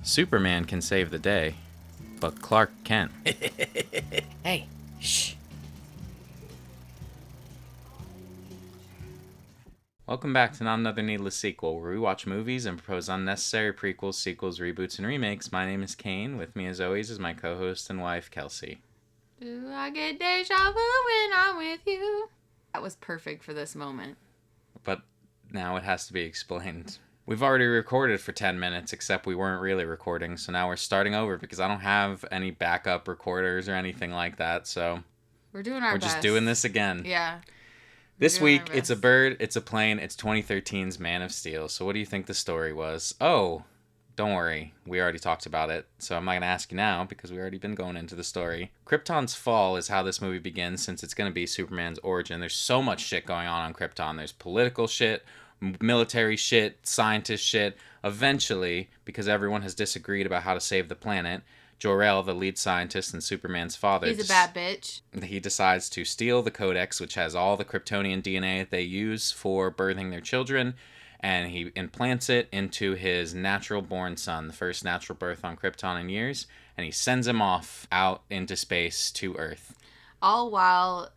Superman can save the day, but Clark can't. Hey, shh. Welcome back to Not Another Needless Sequel, where we watch movies and propose unnecessary prequels, sequels, reboots, and remakes. My name is Kane. With me, as always, is my co-host and wife, Kelsey. Do I get deja vu when I'm with you? That was perfect for this moment. But now it has to be explained. We've already recorded for 10 minutes, except we weren't really recording, so now we're starting over because I don't have any backup recorders or anything like that, so We're doing our we're best. just doing this again. Yeah. This week, it's a bird, it's a plane, it's 2013's Man of Steel. So what do you think the story was? Oh, don't worry. We already talked about it, so I'm not going to ask you now because we've already been going into the story. Krypton's fall is how this movie begins since it's going to be Superman's origin. There's so much shit going on Krypton. There's political shit, military shit, scientist shit. Eventually, because everyone has disagreed about how to save the planet, Jor-El, the lead scientist and Superman's father... He's a bad bitch. He decides to steal the Codex, which has all the Kryptonian DNA that they use for birthing their children, and he implants it into his natural-born son, the first natural birth on Krypton in years, and he sends him off out into space to Earth. All while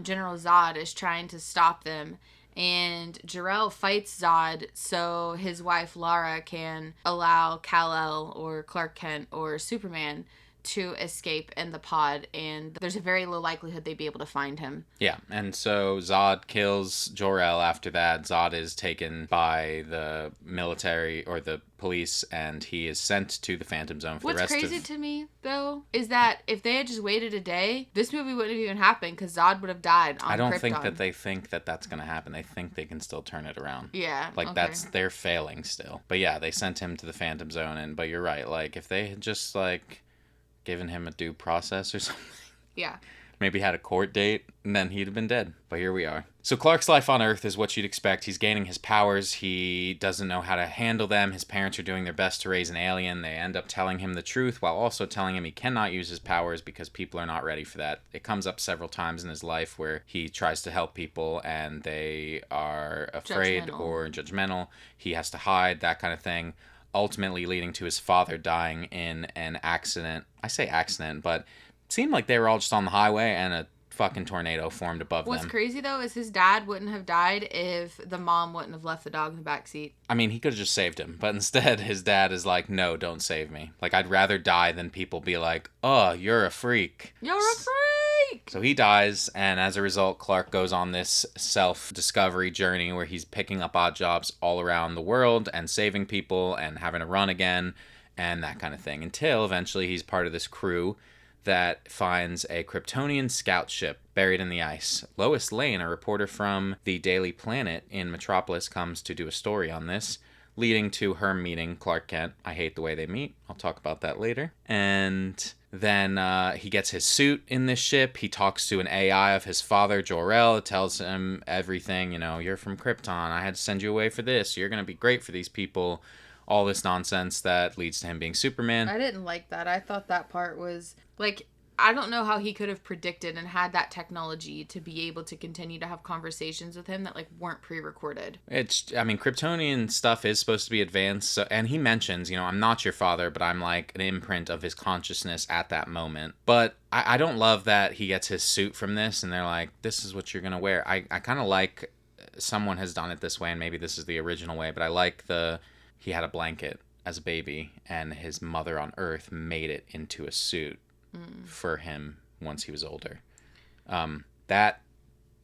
General Zod is trying to stop them. And Jor-El fights Zod so his wife Lara can allow Kal-El or Clark Kent or Superman to escape in the pod, and there's a very low likelihood they'd be able to find him. Yeah, and so Zod kills Jor-El. After that, Zod is taken by the military or the police, and he is sent to the Phantom Zone for the rest of... What's crazy to me, though, is that if they had just waited a day, this movie wouldn't have even happened because Zod would have died on Krypton. I don't think that they think that that's going to happen. They think they can still turn it around. Yeah, like, okay. They're failing still. But yeah, they sent him to the Phantom Zone, but you're right. Like, if they had just, given him a due process or something. Yeah. Maybe had a court date, and then he'd have been dead. But here we are. So Clark's life on Earth is what you'd expect. He's gaining his powers. He doesn't know how to handle them. His parents are doing their best to raise an alien. They end up telling him the truth while also telling him he cannot use his powers because people are not ready for that. It comes up several times in his life where he tries to help people and they are afraid or judgmental. He has to hide, that kind of thing. Ultimately leading to his father dying in an accident. I say accident, but it seemed like they were all just on the highway and a fucking tornado formed above them. What's crazy, though, is his dad wouldn't have died if the mom wouldn't have left the dog in the backseat. I mean, he could have just saved him, but instead his dad is like, no, don't save me. Like, I'd rather die than people be like, oh, you're a freak. You're a freak! So he dies, and as a result, Clark goes on this self-discovery journey where he's picking up odd jobs all around the world and saving people and having to run again and that kind of thing, until eventually he's part of this crew that finds a Kryptonian scout ship buried in the ice. Lois Lane, a reporter from the Daily Planet in Metropolis, comes to do a story on this, leading to her meeting Clark Kent. I hate the way they meet. I'll talk about that later. And then he gets his suit in this ship. He talks to an AI of his father, Jor-El. It tells him everything. You know, you're from Krypton. I had to send you away for this. You're going to be great for these people. All this nonsense that leads to him being Superman. I didn't like that. I thought that part was, I don't know how he could have predicted and had that technology to be able to continue to have conversations with him that, weren't pre-recorded. Kryptonian stuff is supposed to be advanced, so, and he mentions, I'm not your father, but I'm like an imprint of his consciousness at that moment. But I don't love that he gets his suit from this, and they're like, this is what you're going to wear. I kind of like someone has done it this way, and maybe this is the original way, but I like he had a blanket as a baby, and his mother on Earth made it into a suit for him once he was older. That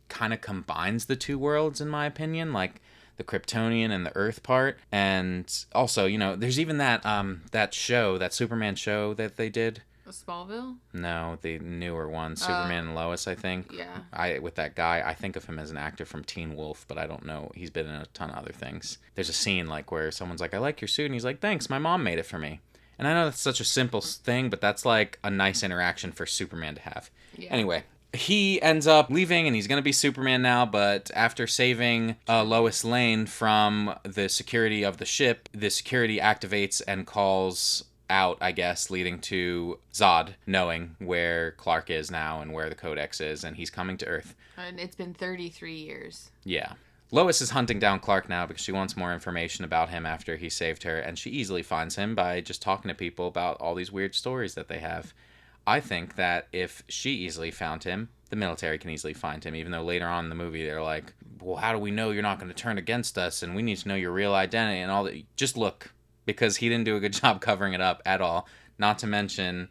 kind of combines the two worlds, in my opinion, like the Kryptonian and the Earth part. And also, there's even that show, that Superman show that they did. Smallville? No, the newer one, Superman and Lois, I think. Yeah. With that guy, I think of him as an actor from Teen Wolf, but I don't know. He's been in a ton of other things. There's a scene where someone's like, I like your suit, and he's like, thanks, my mom made it for me. And I know that's such a simple thing, but that's a nice interaction for Superman to have. Yeah. Anyway, he ends up leaving, and he's going to be Superman now, but after saving Lois Lane from the security of the ship, the security activates and calls out, I guess, leading to Zod knowing where Clark is now and where the Codex is, and he's coming to Earth. And it's been 33 years. Yeah. Lois is hunting down Clark now because she wants more information about him after he saved her, and she easily finds him by just talking to people about all these weird stories that they have. I think that if she easily found him, the military can easily find him, even though later on in the movie they're like, well, how do we know you're not going to turn against us, and we need to know your real identity and all that. Just look, because he didn't do a good job covering it up at all. Not to mention,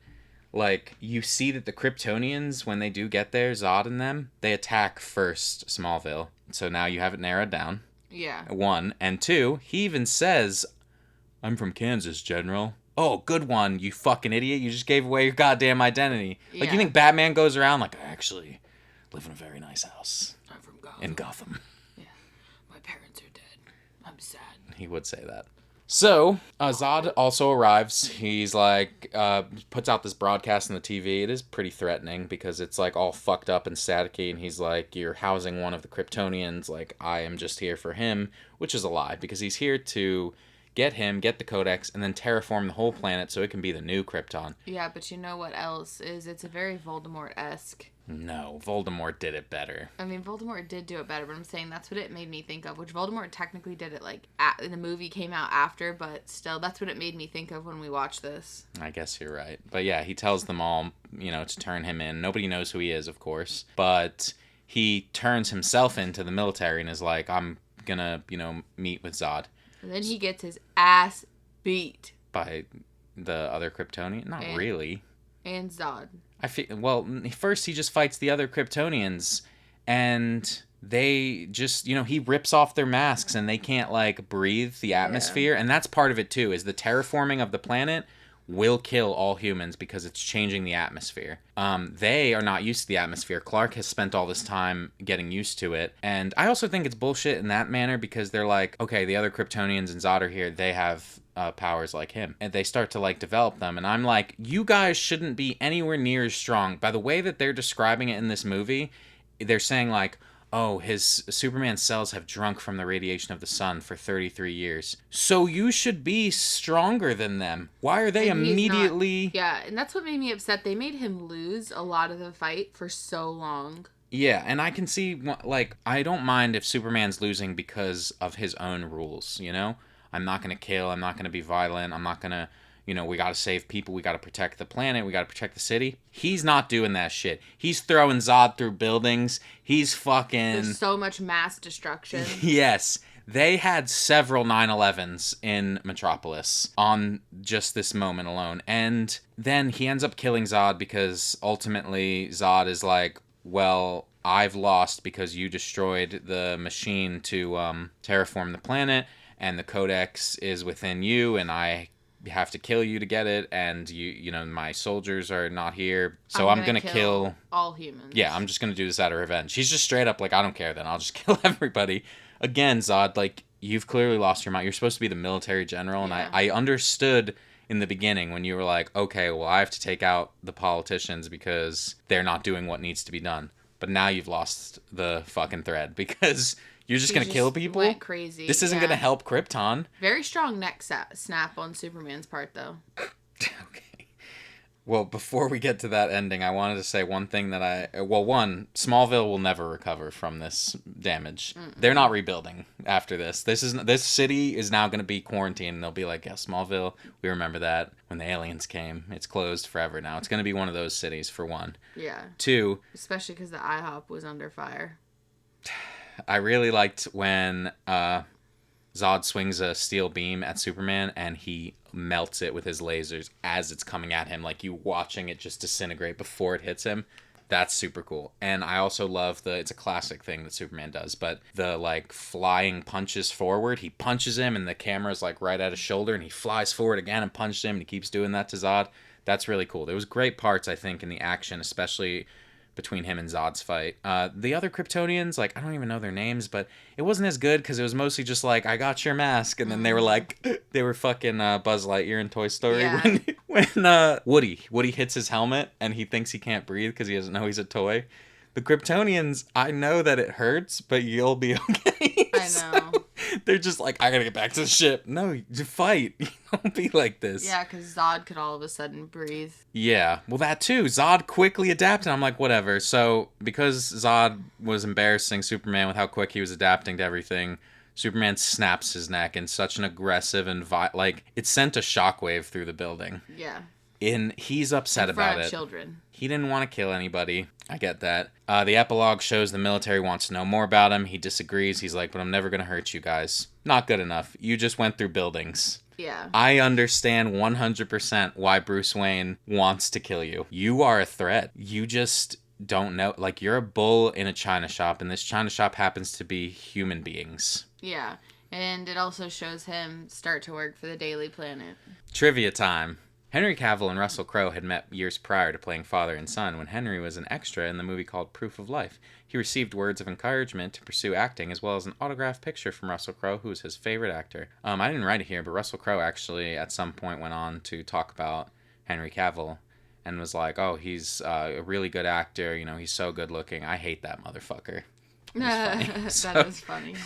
like, you see that the Kryptonians, when they do get there, Zod and them, they attack first Smallville. So now you have it narrowed down. Yeah. 1. And 2, he even says, I'm from Kansas, General. Oh, good one, you fucking idiot. You just gave away your goddamn identity. Like, you think Batman goes around like, I actually live in a very nice house. I'm from Gotham. In Gotham. Yeah. My parents are dead. I'm sad. He would say that. So, Zod also arrives. He's like, puts out this broadcast on the TV. It is pretty threatening because it's like all fucked up and staticky. And he's like, you're housing one of the Kryptonians. Like, I am just here for him, which is a lie because he's here to get him, get the Codex, and then terraform the whole planet so it can be the new Krypton. Yeah, but you know what else is? It's a very Voldemort-esque. No, Voldemort did it better. I mean, Voldemort did do it better, but I'm saying that's what it made me think of, which Voldemort technically did it, like, the movie came out after, but still, that's what it made me think of when we watched this. I guess you're right. But yeah, he tells them all, to turn him in. Nobody knows who he is, of course, but he turns himself into the military and is like, I'm gonna, meet with Zod. And then he gets his ass beat. By the other Kryptonian? Not really. And Zod. First he just fights the other Kryptonians, and they just, he rips off their masks, and they can't, like, breathe the atmosphere, and that's part of it, too, is the terraforming of the planet will kill all humans because it's changing the atmosphere. They are not used to the atmosphere. Clark has spent all this time getting used to it. And I also think it's bullshit in that manner because they're like, okay, the other Kryptonians and Zod are here. They have powers like him. And they start to, like, develop them. And I'm like, you guys shouldn't be anywhere near as strong. By the way that they're describing it in this movie, they're saying, like, oh, his Superman cells have drunk from the radiation of the sun for 33 years. So you should be stronger than them. Why are they immediately... Yeah, and that's what made me upset. They made him lose a lot of the fight for so long. Yeah, and I can see, like, I don't mind if Superman's losing because of his own rules, I'm not going to kill, I'm not going to be violent, I'm not going to... we gotta save people, we gotta protect the planet, we gotta protect the city. He's not doing that shit. He's throwing Zod through buildings. He's fucking... There's so much mass destruction. Yes. They had several 9/11s in Metropolis on just this moment alone. And then he ends up killing Zod because ultimately Zod is like, well, I've lost because you destroyed the machine to terraform the planet, and the Codex is within you, and I have to kill you to get it, and my soldiers are not here, so I'm gonna kill all humans. Yeah, I'm just gonna do this out of revenge. He's just straight up like, I don't care then, I'll just kill everybody. Again, Zod, like, you've clearly lost your mind. You're supposed to be the military general, and I understood in the beginning when you were like, okay, well, I have to take out the politicians because they're not doing what needs to be done. But now you've lost the fucking thread because you're just going to kill people? Went crazy. This isn't going to help Krypton. Very strong neck snap on Superman's part, though. Okay. Well, before we get to that ending, I wanted to say one thing that one, Smallville will never recover from this damage. Mm-mm. They're not rebuilding after this. This city is now going to be quarantined. They'll be like, yeah, Smallville, we remember that when the aliens came. It's closed forever now. It's going to be one of those cities, for one. Yeah. 2. Especially because the IHOP was under fire. I really liked when Zod swings a steel beam at Superman and he melts it with his lasers as it's coming at him, like you watching it just disintegrate before it hits him. That's super cool. And I also love it's a classic thing that Superman does, but the, like, flying punches forward. He punches him and the camera's, like, right at his shoulder, and he flies forward again and punches him, and he keeps doing that to Zod. That's really cool. There was great parts, I think, in the action, especially between him and Zod's fight. The other Kryptonians, like, I don't even know their names, but it wasn't as good because it was mostly just like, I got your mask, and then they were like, they were fucking Buzz Lightyear in Toy Story. Yeah. when Woody hits his helmet and he thinks he can't breathe because he doesn't know he's a toy. The Kryptonians, I know that it hurts, but you'll be okay. I know. They're just like, I gotta get back to the ship. No, you fight. You don't be like this. Yeah, because Zod could all of a sudden breathe. Yeah, well, that too. Zod quickly adapted. I'm like, whatever. So, because Zod was embarrassing Superman with how quick he was adapting to everything, Superman snaps his neck in such an aggressive and like it sent a shockwave through the building. Yeah. And he's upset about it. Children. He didn't want to kill anybody. I get that. The epilogue shows the military wants to know more about him. He disagrees. He's like, but I'm never going to hurt you guys. Not good enough. You just went through buildings. Yeah. I understand 100% why Bruce Wayne wants to kill you. You are a threat. You just don't know. Like, you're a bull in a china shop, and this china shop happens to be human beings. Yeah. And it also shows him start to work for the Daily Planet. Trivia time. Henry Cavill and Russell Crowe had met years prior to playing father and son when Henry was an extra in the movie called Proof of Life. He received words of encouragement to pursue acting as well as an autographed picture from Russell Crowe, who was his favorite actor. I didn't write it here, but Russell Crowe actually at some point went on to talk about Henry Cavill and was like, oh, he's a really good actor. You know, he's so good looking. I hate that motherfucker. That is funny.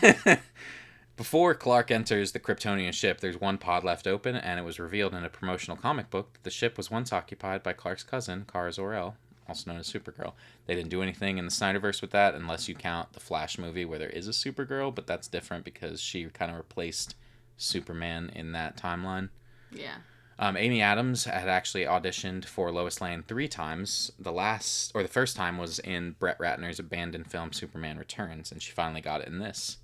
Before Clark enters the Kryptonian ship, there's one pod left open, and it was revealed in a promotional comic book that the ship was once occupied by Clark's cousin, Kara Zor-El, also known as Supergirl. They didn't do anything in the Snyderverse with that, unless you count the Flash movie where there is a Supergirl, but that's different because she kind of replaced Superman in that timeline. Yeah. Amy Adams had actually auditioned for Lois Lane 3 times. The first time was in Brett Ratner's abandoned film Superman Returns, and she finally got it in this.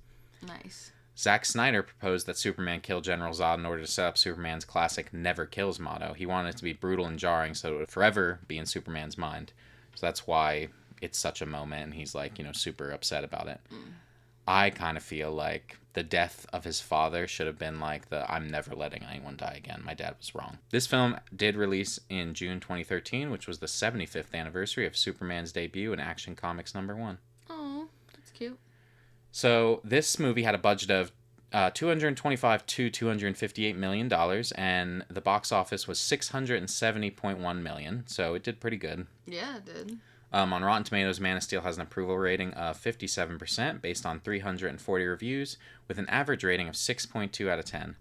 Nice. Zack Snyder proposed that Superman kill General Zod in order to set up Superman's classic never kills motto. He wanted it to be brutal and jarring so it would forever be in Superman's mind. So that's why it's such a moment and he's like, super upset about it. I kind of feel like the death of his father should have been like I'm never letting anyone die again. My dad was wrong. This film did release in June 2013, which was the 75th anniversary of Superman's debut in Action Comics #1. Oh, that's cute. So this movie had a budget of $225 to $258 million, and the box office was $670.1 million, so it did pretty good. Yeah, it did. On Rotten Tomatoes, Man of Steel has an approval rating of 57% based on 340 reviews, with an average rating of 6.2 out of 10.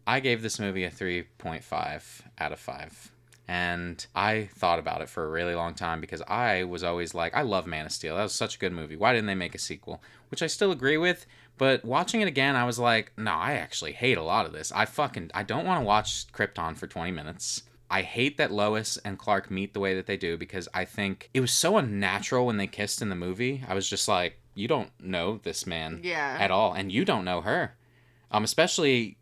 I gave this movie a 3.5 out of 5. And I thought about it for a really long time because I was always like, I love Man of Steel. That was such a good movie. Why didn't they make a sequel? Which I still agree with. But watching it again, I was like, no, I actually hate a lot of this. I don't want to watch Krypton for 20 minutes. I hate that Lois and Clark meet the way that they do because I think it was so unnatural when they kissed in the movie. I was just like, you don't know this man at all. And you don't know her. Especially...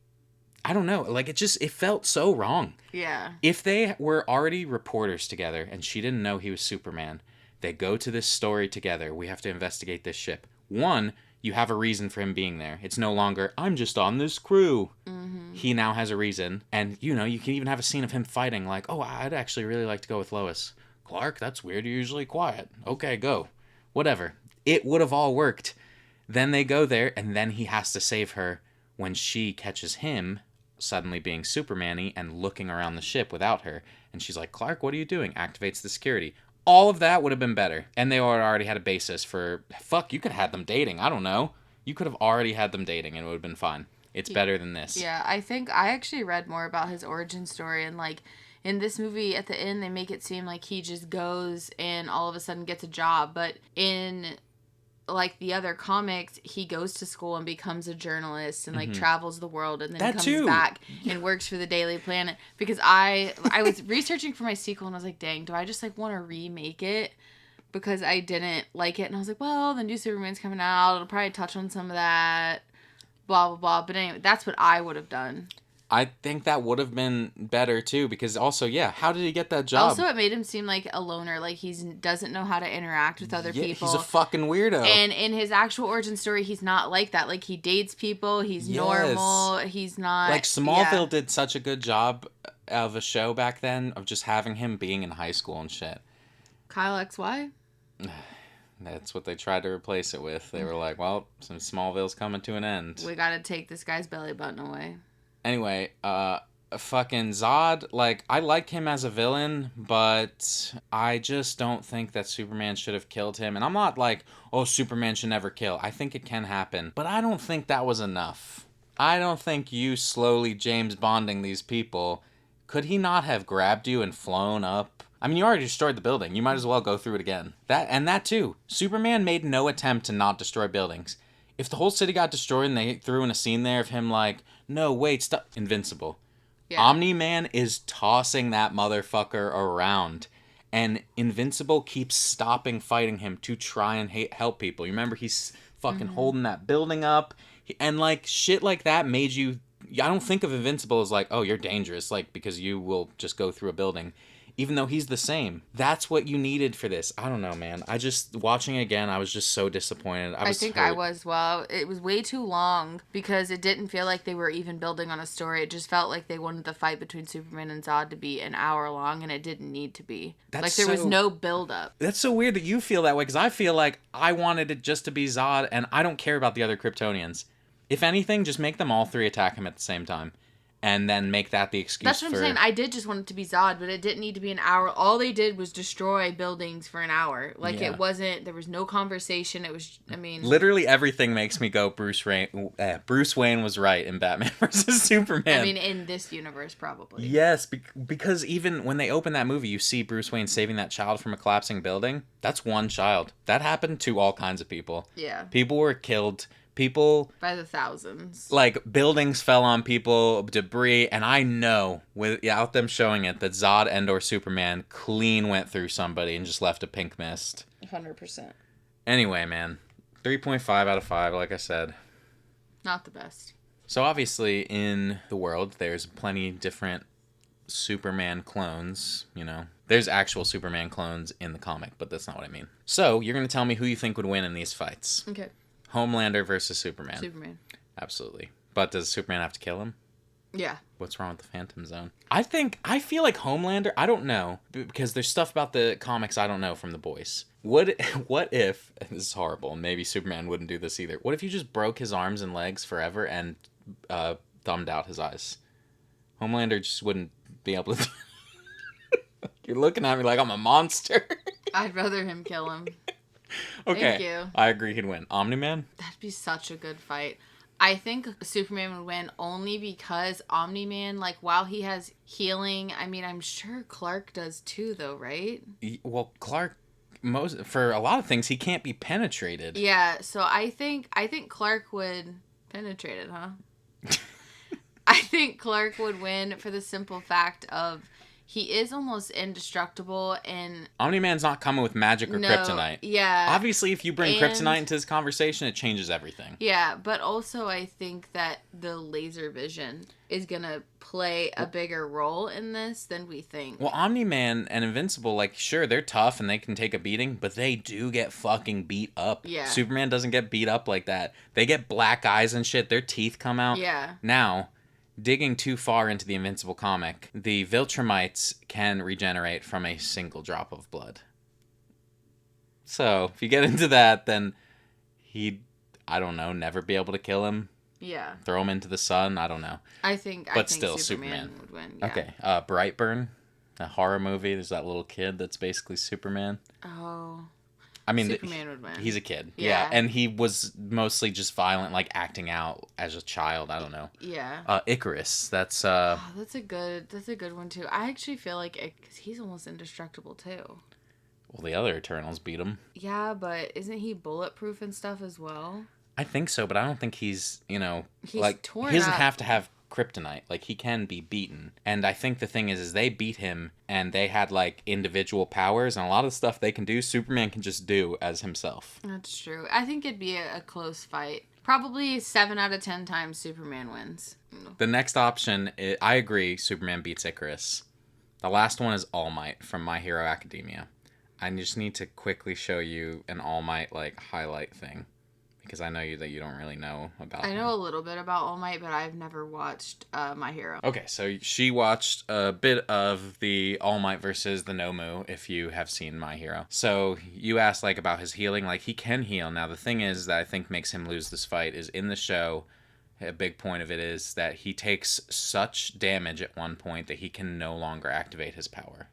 I don't know. Like, it felt so wrong. Yeah. If they were already reporters together and she didn't know he was Superman, they go to this story together. We have to investigate this ship. One, you have a reason for him being there. It's no longer, I'm just on this crew. Mm-hmm. He now has a reason. And, you can even have a scene of him fighting like, oh, I'd actually really like to go with Lois. Clark, that's weird. You're usually quiet. Okay, go. Whatever. It would have all worked. Then they go there and then he has to save her when she catches him suddenly being Superman-y and looking around the ship without her. And she's like, Clark, what are you doing? Activates the security. All of that would have been better. And they already had a basis for, you could have had them dating. I don't know. You could have already had them dating and it would have been fine. It's better than this. Yeah, I think I actually read more about his origin story and in this movie at the end they make it seem like he just goes and all of a sudden gets a job. But in the other comics, he goes to school and becomes a journalist and travels the world and then comes back and works for the Daily Planet. Because I was researching for my sequel and I was like, dang, do I just want to remake it? Because I didn't like it and I was like, well, the new Superman's coming out. It'll probably touch on some of that. Blah, blah, blah. But anyway, that's what I would have done. I think that would have been better, too, because also, how did he get that job? Also, it made him seem like a loner, like he doesn't know how to interact with other people. He's a fucking weirdo. And in his actual origin story, he's not like that. Like, he dates people, he's normal, he's not... Like, Smallville did such a good job of a show back then, of just having him being in high school and shit. Kyle XY? That's what they tried to replace it with. They were like, well, Smallville's coming to an end. We gotta take this guy's belly button away. Anyway, fucking Zod, like, I like him as a villain, but I just don't think that Superman should have killed him. And I'm not like, oh, Superman should never kill. I think it can happen. But I don't think that was enough. I don't think you slowly James Bonding these people. Could he not have grabbed you and flown up? I mean, you already destroyed the building. You might as well go through it again. That too. Superman made no attempt to not destroy buildings. If the whole city got destroyed and they threw in a scene there of him like, no, wait, stop. Invincible. Yeah. Omni-Man is tossing that motherfucker around. And Invincible keeps stopping fighting him to try and help people. You remember he's fucking holding that building up. And like shit like that made you... I don't think of Invincible as like, oh, you're dangerous, like, because you will just go through a building. Even though he's the same. That's what you needed for this. I don't know, man. I just, watching it again, I was just so disappointed. I think hurt. I was. Well, it was way too long because it didn't feel like they were even building on a story. It just felt like they wanted the fight between Superman and Zod to be an hour long, and it didn't need to be. Like, there was no build-up. That's so weird that you feel that way, because I feel like I wanted it just to be Zod, and I don't care about the other Kryptonians. If anything, just make them all three attack him at the same time. And then make that the excuse. That's what I'm saying. I did just want it to be Zod, but it didn't need to be an hour. All they did was destroy buildings for an hour. Like, it wasn't... There was no conversation. It was... I mean... Literally everything makes me go, Bruce Wayne was right in Batman vs. Superman. I mean, in this universe, probably. Yes, because even when they open that movie, you see Bruce Wayne saving that child from a collapsing building. That's one child. That happened to all kinds of people. Yeah. People were killed... People by the thousands, like buildings fell on people, debris, and I know without them showing it that Zod and or Superman clean went through somebody and just left a pink mist. 100%. Anyway, man, 3.5 out of 5, like I said. Not the best. So obviously in the world there's plenty different Superman clones, you know. There's actual Superman clones in the comic, but that's not what I mean. So you're going to tell me who you think would win in these fights. Okay. Homelander versus Superman. Superman. Absolutely. But does Superman have to kill him? Yeah. What's wrong with the Phantom Zone? I feel like Homelander, I don't know, because there's stuff about the comics I don't know from the boys. What if, and this is horrible, and maybe Superman wouldn't do this either, what if you just broke his arms and legs forever and thumbed out his eyes? Homelander just wouldn't be able to... You're looking at me like I'm a monster. I'd rather him kill him. Okay, thank you. I agree he'd win. Omni-Man? That'd be such a good fight. I think Superman would win only because Omni-Man, like, while he has healing, I mean, I'm sure Clark does too, though, right? Well, Clark, for a lot of things, he can't be penetrated. Yeah, so I think Clark would penetrate it, huh? I think Clark would win for the simple fact of... He is almost indestructible, and... Omni-Man's not coming with magic or kryptonite. Yeah. Obviously, if you bring kryptonite into this conversation, it changes everything. Yeah, but also I think that the laser vision is going to play a bigger role in this than we think. Well, Omni-Man and Invincible, like, sure, they're tough and they can take a beating, but they do get fucking beat up. Yeah. Superman doesn't get beat up like that. They get black eyes and shit. Their teeth come out. Yeah. Now... Digging too far into the Invincible comic, the Viltrumites can regenerate from a single drop of blood. So, if you get into that, then he'd, I don't know, never be able to kill him. Yeah. Throw him into the sun, I don't know. I think still Superman would win. Yeah. Okay, Brightburn, a horror movie. There's that little kid that's basically Superman. Oh. I mean, Superman would win. He's a kid. Yeah. And he was mostly just violent, like acting out as a child. I don't know. Yeah. Icarus. That's that's a good one too. I actually feel like cause he's almost indestructible too. Well, the other Eternals beat him. Yeah, but isn't he bulletproof and stuff as well? I think so, but I don't think he's, he doesn't have to have kryptonite. Like, he can be beaten. And I think the thing is they beat him and they had like individual powers, and a lot of the stuff they can do, Superman can just do as himself. That's true. I think it'd be a close fight. Probably 7 out of 10 times Superman wins. The next option, I agree, Superman beats Icarus. The last one is All Might from My Hero Academia. I just need to quickly show you an All Might like highlight thing, because I know that you don't really know about him. I know a little bit about All Might, but I've never watched My Hero. Okay, so she watched a bit of the All Might versus the Nomu, if you have seen My Hero. So you asked about his healing. Like, he can heal. Now, the thing is that I think makes him lose this fight is in the show, A big point of it is that he takes such damage at one point that he can no longer activate his power.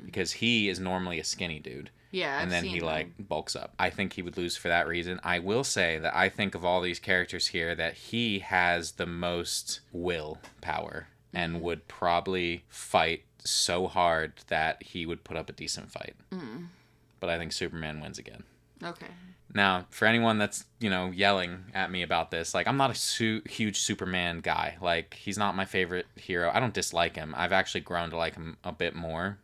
Because he is normally a skinny dude. Yeah, And I've then seen he like him. bulks up. I think he would lose for that reason. I will say that I think of all these characters here that he has the most will power and would probably fight so hard that he would put up a decent fight. But I think Superman wins again. Okay. Now, for anyone that's, yelling at me about this, like, I'm not a huge Superman guy. Like, he's not my favorite hero. I don't dislike him. I've actually grown to like him a bit more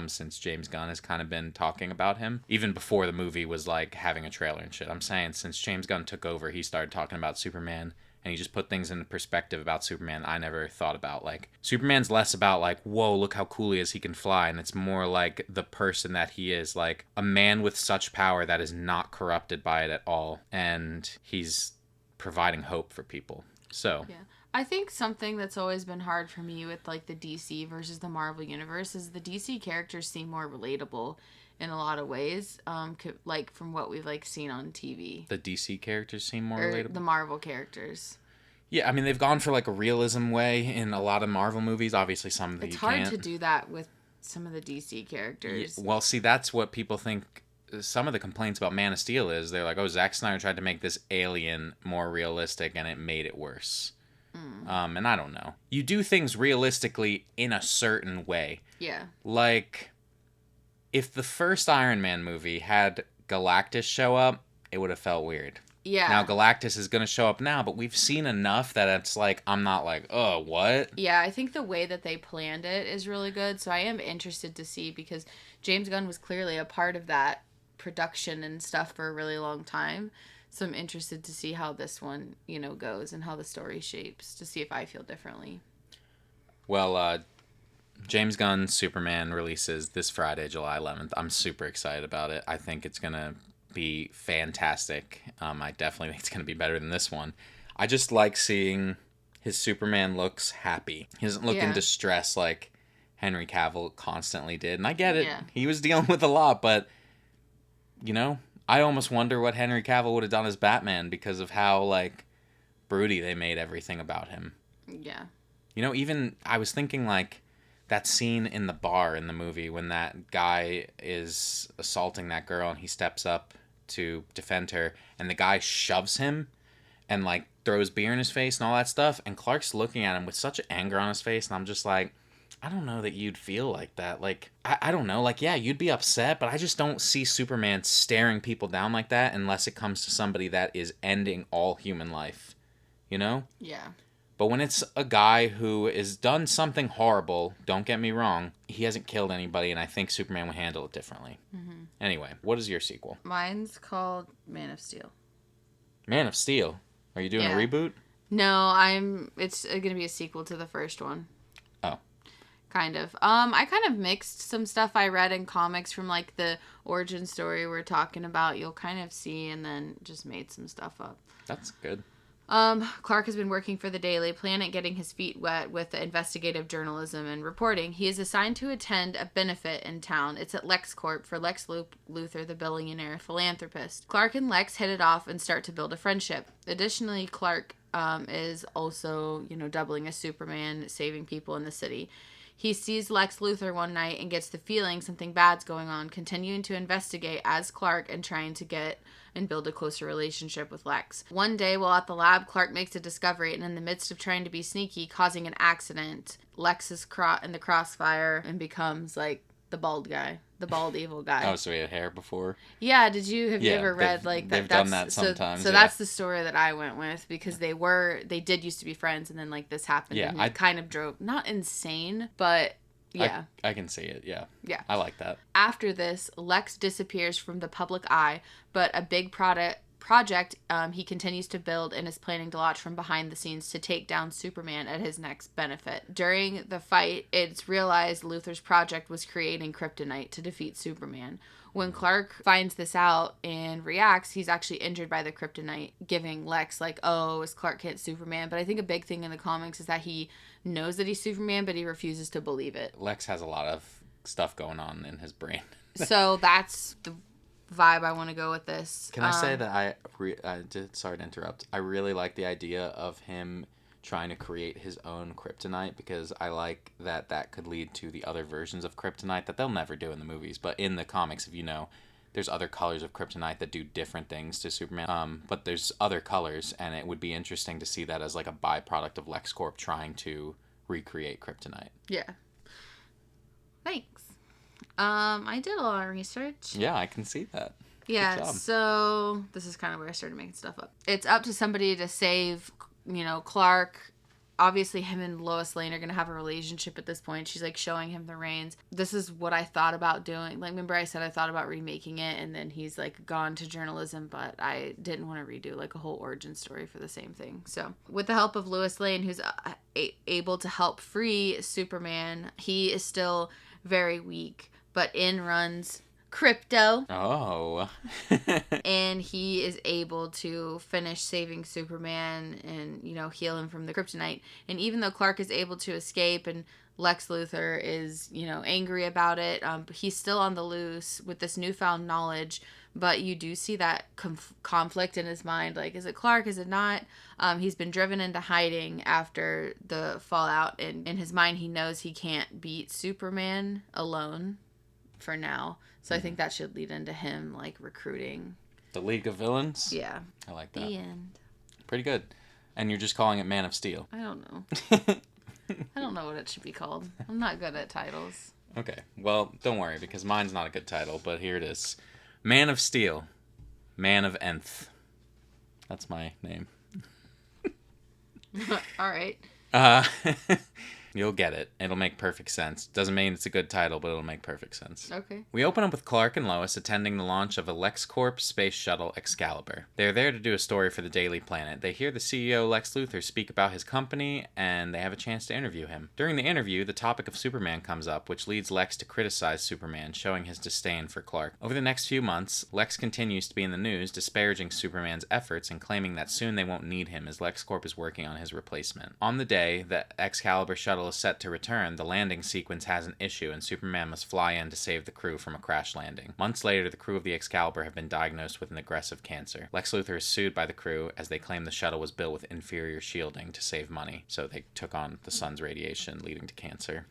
since James Gunn has kind of been talking about him. Even before the movie was, like, having a trailer and shit. I'm saying since James Gunn took over, he started talking about Superman. And he just put things into perspective about Superman I never thought about. Like, Superman's less about, like, whoa, look how cool he is, he can fly. And it's more like the person that he is. Like, a man with such power that is not corrupted by it at all. And he's providing hope for people. So... Yeah. I think something that's always been hard for me with, like, the DC versus the Marvel universe is the DC characters seem more relatable in a lot of ways, like, from what we've, like, seen on TV. The DC characters seem more Or relatable? the Marvel characters. Yeah, I mean, they've gone for, like, a realism way in a lot of Marvel movies. Obviously, some that It's you hard can't. to do that with some of the DC characters. Yeah, well, see, that's what people think. Some of the complaints about Man of Steel is they're like, oh, Zack Snyder tried to make this alien more realistic and it made it worse. And I don't know. You do things realistically in a certain way. Yeah. Like, if the first Iron Man movie had Galactus show up, it would have felt weird. Yeah. Now, Galactus is going to show up now, but we've seen enough that it's like, I'm not like, oh, what? Yeah, I think the way that they planned it is really good. So I am interested to see, because James Gunn was clearly a part of that production and stuff for a really long time. So I'm interested to see how this one, goes and how the story shapes, to see if I feel differently. Well, James Gunn's Superman releases this Friday, July 11th. I'm super excited about it. I think it's going to be fantastic. I definitely think it's going to be better than this one. I just like seeing his Superman looks happy. He doesn't look in distress like Henry Cavill constantly did. And I get it. Yeah. He was dealing with a lot, but, I almost wonder what Henry Cavill would have done as Batman because of how, like, broody they made everything about him. Yeah. Even I was thinking, like, that scene in the bar in the movie when that guy is assaulting that girl and he steps up to defend her and the guy shoves him and, like, throws beer in his face and all that stuff, and Clark's looking at him with such anger on his face, and I'm just like, I don't know that you'd feel like that. Like, I don't know. Like, yeah, you'd be upset, but I just don't see Superman staring people down like that unless it comes to somebody that is ending all human life. Yeah. But when it's a guy who has done something horrible, don't get me wrong, he hasn't killed anybody, and I think Superman would handle it differently. Mm-hmm. Anyway, what is your sequel? Mine's called Man of Steel. Man of Steel? Are you doing a reboot? No, it's going to be a sequel to the first one. Oh. Kind of. I kind of mixed some stuff I read in comics from, like, the origin story we're talking about. You'll kind of see, and then just made some stuff up. That's good. Clark has been working for the Daily Planet, getting his feet wet with investigative journalism and reporting. He is assigned to attend a benefit in town. It's at LexCorp for Lex Luthor, the billionaire philanthropist. Clark and Lex hit it off and start to build a friendship. Additionally, Clark is also, doubling as Superman, saving people in the city. He sees Lex Luthor one night and gets the feeling something bad's going on, continuing to investigate as Clark and trying to get and build a closer relationship with Lex. One day, while at the lab, Clark makes a discovery, and in the midst of trying to be sneaky, causing an accident, Lex is in the crossfire and becomes, like, the bald evil guy. Oh, so he had hair before? Yeah, have you ever read, like, that? They've done that sometimes. So that's the story that I went with, because they did used to be friends, and then, like, this happened, and it kind of drove, not insane, but... Yeah. I can see it, yeah. Yeah. I like that. After this, Lex disappears from the public eye, but a big project he continues to build and is planning to launch from behind the scenes to take down Superman at his next benefit. During the fight, it's realized Luthor's project was creating kryptonite to defeat Superman. When Clark finds this out and reacts, he's actually injured by the kryptonite, giving Lex, like, oh, is Clark Kent Superman? But I think a big thing in the comics is that he knows that he's Superman, but he refuses to believe it. Lex has a lot of stuff going on in his brain. So that's vibe I want to go with this. Can I say that sorry to interrupt. I really like the idea of him trying to create his own kryptonite, because I like that could lead to the other versions of kryptonite that they'll never do in the movies. But in the comics, if you know, there's other colors of kryptonite that do different things to Superman. But there's other colors, and it would be interesting to see that as like a byproduct of LexCorp trying to recreate kryptonite. Yeah. Thanks. I did a lot of research. Yeah, I can see that. Yeah, so this is kind of where I started making stuff up. It's up to somebody to save, Clark. Obviously, him and Lois Lane are going to have a relationship at this point. She's, like, showing him the reins. This is what I thought about doing. Like, remember I said I thought about remaking it, and then he's, like, gone to journalism, but I didn't want to redo, like, a whole origin story for the same thing. So, with the help of Lois Lane, who's able to help free Superman, he is still very weak, but in runs Crypto. Oh. And he is able to finish saving Superman and, heal him from the kryptonite. And even though Clark is able to escape and Lex Luthor is, angry about it, he's still on the loose with this newfound knowledge. But you do see that conflict in his mind. Like, is it Clark? Is it not? He's been driven into hiding after the fallout. And in his mind, he knows he can't beat Superman alone for now. So I think that should lead into him, like, recruiting. The League of Villains? Yeah. I like that. The end. Pretty good. And you're just calling it Man of Steel. I don't know. I don't know what it should be called. I'm not good at titles. Okay. Well, don't worry, because mine's not a good title, but here it is. Man of Steel. Man of Nth. That's my name. All right. You'll get it. It'll make perfect sense. Doesn't mean it's a good title, but it'll make perfect sense. Okay. We open up with Clark and Lois attending the launch of a LexCorp space shuttle Excalibur. They're there to do a story for the Daily Planet. They hear the CEO Lex Luthor speak about his company, and they have a chance to interview him. During the interview, the topic of Superman comes up, which leads Lex to criticize Superman, showing his disdain for Clark. Over the next few months, Lex continues to be in the news, disparaging Superman's efforts and claiming that soon they won't need him as LexCorp is working on his replacement. On the day that Excalibur shuttle is set to return, the landing sequence has an issue and Superman must fly in to save the crew from a crash landing. Months later, the crew of the Excalibur have been diagnosed with an aggressive cancer. Lex Luthor is sued by the crew as they claim the shuttle was built with inferior shielding to save money, so they took on the sun's radiation, leading to cancer.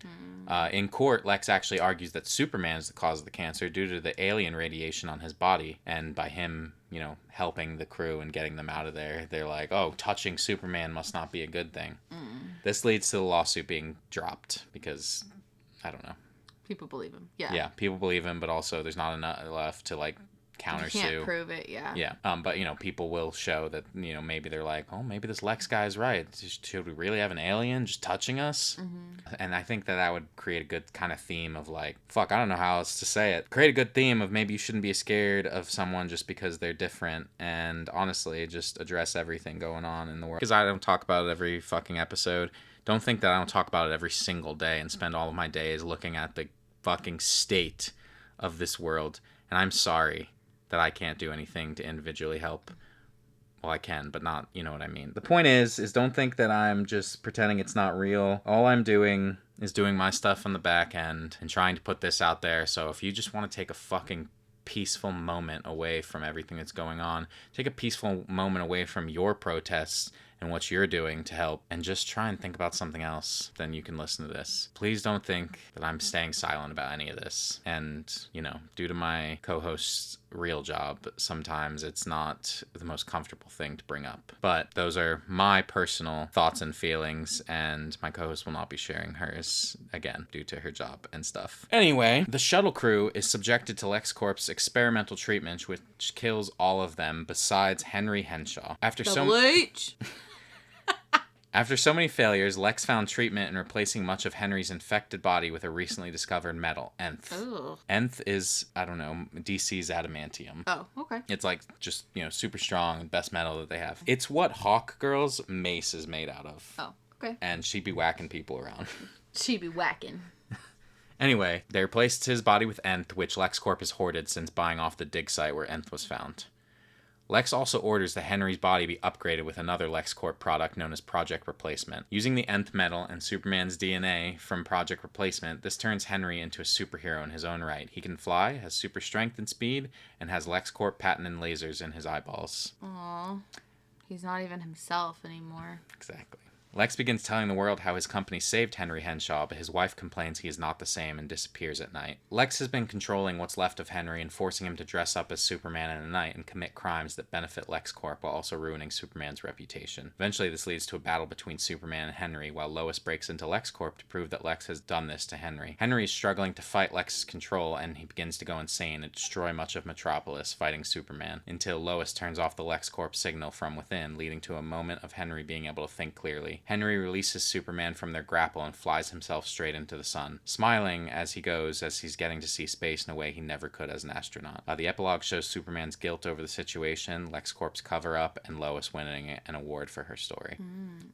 In court, Lex actually argues that Superman is the cause of the cancer due to the alien radiation on his body, and by him helping the crew and getting them out of there, they're like, oh, touching Superman must not be a good thing. This leads to the lawsuit being dropped because, I don't know. People believe him. Yeah. Yeah, people believe him, but also there's not enough left to, like, countersue. You can't prove it, yeah. Yeah, but, people will show that, maybe they're like, oh, maybe this Lex guy's right. Should we really have an alien just touching us? Mm-hmm. And I think that would create a good kind of theme of, like, fuck, I don't know how else to say it. Create a good theme of maybe you shouldn't be scared of someone just because they're different, and honestly, just address everything going on in the world. Because I don't talk about it every fucking episode. Don't think that I don't talk about it every single day and spend all of my days looking at the fucking state of this world. And I'm sorry that I can't do anything to individually help. Well, I can, but not, you know what I mean. The point is don't think that I'm just pretending it's not real. All I'm doing is doing my stuff on the back end and trying to put this out there. So if you just want to take a fucking peaceful moment away from everything that's going on, take a peaceful moment away from your protests and what you're doing to help, and just try and think about something else, then you can listen to this. Please don't think that I'm staying silent about any of this. And, due to my co-host's real job, sometimes it's not the most comfortable thing to bring up. But those are my personal thoughts and feelings, and my co-host will not be sharing hers, again, due to her job and stuff. Anyway, the shuttle crew is subjected to LexCorp's experimental treatment, which kills all of them besides Henry Henshaw. After so many failures, Lex found treatment in replacing much of Henry's infected body with a recently discovered metal, Nth. Ugh. Nth is, I don't know, DC's adamantium. Oh, okay. It's like just, super strong, best metal that they have. It's what Hawk Girl's mace is made out of. Oh, okay. And she'd be whacking people around. She'd be whacking. Anyway, they replaced his body with Nth, which LexCorp has hoarded since buying off the dig site where Nth was found. Lex also orders that Henry's body be upgraded with another LexCorp product known as Project Replacement. Using the Nth metal and Superman's DNA from Project Replacement, this turns Henry into a superhero in his own right. He can fly, has super strength and speed, and has LexCorp patented lasers in his eyeballs. Aww. He's not even himself anymore. Exactly. Lex begins telling the world how his company saved Henry Henshaw, but his wife complains he is not the same and disappears at night. Lex has been controlling what's left of Henry and forcing him to dress up as Superman in the night and commit crimes that benefit LexCorp while also ruining Superman's reputation. Eventually, this leads to a battle between Superman and Henry, while Lois breaks into LexCorp to prove that Lex has done this to Henry. Henry is struggling to fight Lex's control, and he begins to go insane and destroy much of Metropolis fighting Superman, until Lois turns off the LexCorp signal from within, leading to a moment of Henry being able to think clearly. Henry releases Superman from their grapple and flies himself straight into the sun, smiling as he goes as he's getting to see space in a way he never could as an astronaut. The epilogue shows Superman's guilt over the situation, LexCorp's cover-up, and Lois winning an award for her story.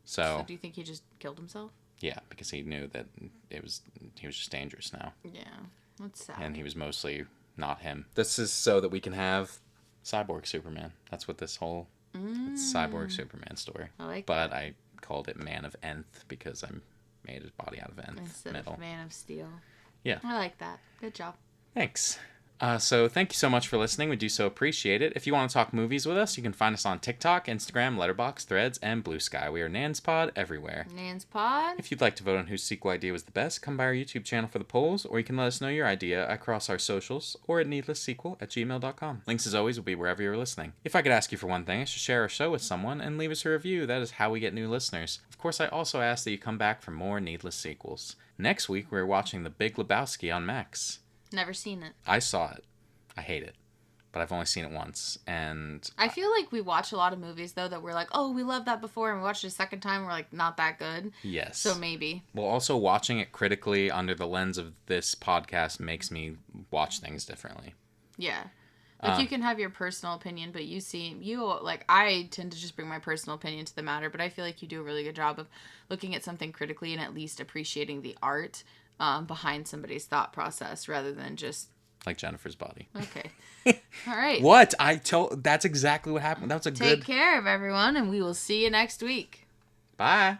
So do you think he just killed himself? Yeah, because he knew that he was just dangerous now. Yeah, that's sad. And he was mostly not him. This is so that we can have Cyborg Superman. That's what this whole it's Cyborg Superman story. I like but that. I called it Man of Nth because I made his body out of Nth Instead metal. of Man of Steel. Yeah. I like that. Good job. Thanks. So thank you so much for listening. We do so appreciate it. If you want to talk movies with us, you can find us on TikTok, Instagram, Letterboxd, Threads, and Blue Sky. We are NansPod everywhere. NansPod. If you'd like to vote on whose sequel idea was the best, come by our YouTube channel for the polls, or you can let us know your idea across our socials or at needlesssequel@gmail.com. Links, as always, will be wherever you're listening. If I could ask you for one thing, it's to share our show with someone and leave us a review. That is how we get new listeners. Of course, I also ask that you come back for more Needless Sequels. Next week, we're watching The Big Lebowski on Max. Never seen it. I saw it. I hate it. But I've only seen it once, and I feel like we watch a lot of movies, though, that we're like, oh, we loved that before, and we watched it a second time, we're like, not that good. yes. So maybe. Well, also watching it critically under the lens of this podcast makes me watch things differently. Yeah. Like, you can have your personal opinion, but I tend to just bring my personal opinion to the matter, but I feel like you do a really good job of looking at something critically and at least appreciating the art behind somebody's thought process rather than just... Like Jennifer's body. Okay. All right. What? That's exactly what happened. That was a good... Take care of everyone, and we will see you next week. Bye.